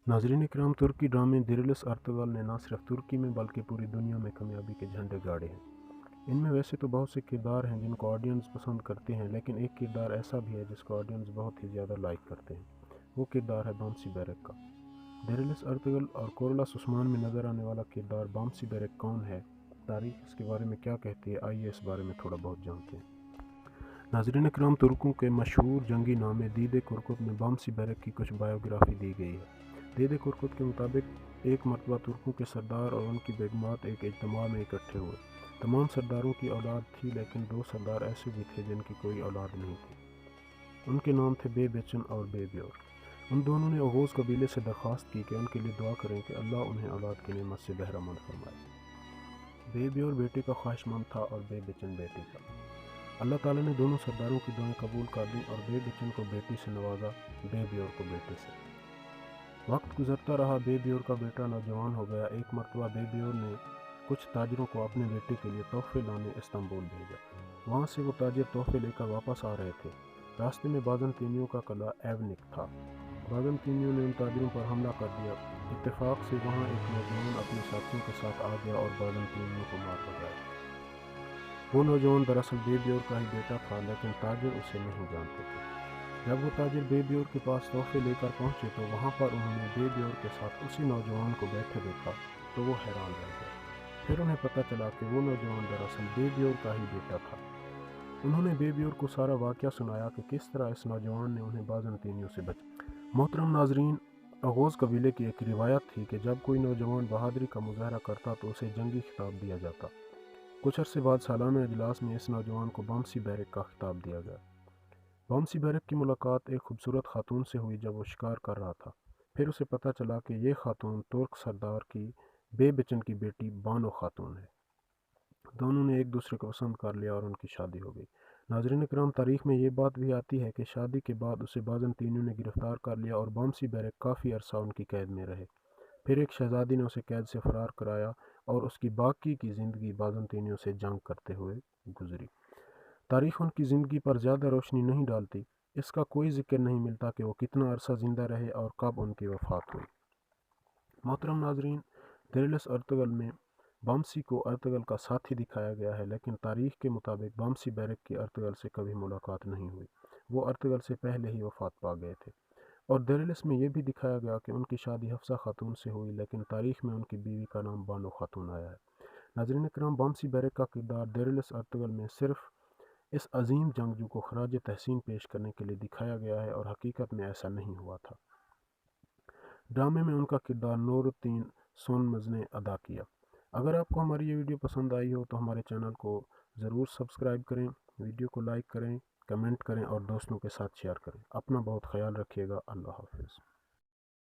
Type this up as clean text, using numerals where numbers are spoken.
नाज़रीन इकराम, तुर्की ड्रामे दिरिलिस अर्तुगल ने न सिर्फ तुर्की में बल्कि पूरी दुनिया में कामयाबी के झंडे गाड़े हैं। इनमें वैसे तो बहुत से किरदार हैं जिनको ऑडियंस पसंद करते हैं, लेकिन एक किरदार ऐसा भी है जिसको ऑडियंस बहुत ही ज़्यादा लाइक करते हैं। वो किरदार है बाम्सी बेरेक का। दिरिलिस अर्तुगल और कोरलास उस्मान में नज़र आने वाला किरदार बाम्सी बेरेक कौन है, तारीख इसके बारे में क्या कहती है, आइए इस बारे में थोड़ा बहुत जानते हैं। नाज़रीन इकराम, तुर्कों के मशहूर जंगी नामे दीदे कुरकुत में बाम्सी बेरेक की कुछ बायोग्राफी दी गई है। दीदे कुरकुत के मुताबिक एक मरतबा तुर्कों के सरदार और उनकी बेगमात एक इज्तिमा में इकट्ठे हुए। तमाम सरदारों की औलाद थी, लेकिन दो सरदार ऐसे भी थे जिनकी कोई औलाद नहीं थी। उनके नाम थे बे बेचन और बे ब्योर। उन दोनों ने ओगोज़ कबीले से दरख्वास्त की कि उनके लिए दुआ करें कि अल्लाह उन्हें औलाद की नेमत से बहरामंद फरमाए। बे ब्योर बेटे का ख्वाहिशमंद था और बे बेचन बेटी का। अल्लाह ताला ने दोनों सरदारों की दुआएं कबूल कर लीं और बे बेचन को बेटी से नवाजा, बे ब्योर को बेटे से। वक्त गुजरता रहा, बे ब्योर का बेटा नौजवान हो गया। एक मरतबा बे ब्योर ने कुछ ताजरों को अपने बेटे के लिए तोहफे लाने इस्तांबुल भेजा। वहाँ से वो ताजिर तोहफे लेकर वापस आ रहे थे। रास्ते में बाज़ंतीनियों का किला एवनिक था। बाज़ंतीनियों ने उन ताजिरों पर हमला कर दिया। इत्तेफाक से वहाँ एक नौजवान अपने साथियों के साथ आ गया और बाज़ंतीनियों को मार भगाया। वो नौजवान दरअसल बे ब्योर का ही बेटा था, लेकिन ताजिर उसे नहीं जानते थे। जब वो ताजिर बे ब्योर के पास तोहफे लेकर पहुंचे तो वहां पर उन्होंने बे ब्योर के साथ उसी नौजवान को बैठे देखा तो वो हैरान रह गए। फिर उन्हें पता चला कि वो नौजवान दरअसल बे ब्योर का ही बेटा था। उन्होंने बे ब्योर को सारा वाक़या सुनाया कि किस तरह इस नौजवान ने उन्हें बाज़ंतीनियों से बचाया। मोहतरम नाजरीन, अगोज़ कबीले की एक रिवायत थी कि जब कोई नौजवान बहादुरी का मुजाहरा करता तो उसे जंगी खिताब दिया जाता। कुछ अरसे बाद सालाना इजलास में इस नौजवान को बाम्सी बेरेक का खिताब दिया गया। बाम्सी बेरेक की मुलाकात एक खूबसूरत खातून से हुई जब वो शिकार कर रहा था। फिर उसे पता चला कि ये खातून तुर्क सरदार की बे बेचन की बेटी बानो खातून है। दोनों ने एक दूसरे को पसंद कर लिया और उनकी शादी हो गई। नाज़रीन इकराम, तारीख में ये बात भी आती है कि शादी के बाद उसे बाज़ंतीनियों ने गिरफ्तार कर लिया और बाम्सी बेरेक काफ़ी अरसा उनकी कैद में रहे। फिर एक शहज़ादी ने उसे कैद से फ़रार कराया और उसकी बाकी की ज़िंदगी बाज़ंतीनियों से जंग करते हुए गुजरी। तारीख उनकी ज़िंदगी पर ज़्यादा रोशनी नहीं डालती। इसका कोई ज़िक्र नहीं मिलता कि वो कितना अरसा ज़िंदा रहे और कब उनकी वफ़ात हुई। मोहतरम नाजरीन, दिरिलिस अर्तुगल में बाम्सी को अर्तुगल का साथी दिखाया गया है, लेकिन तारीख के मुताबिक बाम्सी बेरेक की अर्तुगल से कभी मुलाकात नहीं हुई। वो अर्तुगल से पहले ही वफ़ात पा गए थे। और दिरिलिस में ये भी दिखाया गया कि उनकी शादी हफ्सा खातून से हुई, लेकिन तारीख में उनकी बीवी का नाम बानो खातून आया है। नाज़रीन इकराम, बाम्सी बेरेक का किरदार दिरिलिस अर्तुगल में सिर्फ इस अजीम जंगजू को खराज तहसीन पेश करने के लिए दिखाया गया है और हकीकत में ऐसा नहीं हुआ था। ड्रामे में उनका किरदार नूरुद्दीन सोनमज़ ने अदा किया। अगर आपको हमारी ये वीडियो पसंद आई हो तो हमारे चैनल को ज़रूर सब्सक्राइब करें, वीडियो को लाइक करें, कमेंट करें और दोस्तों के साथ शेयर करें। अपना बहुत ख्याल रखिएगा। अल्लाह हाफिज़।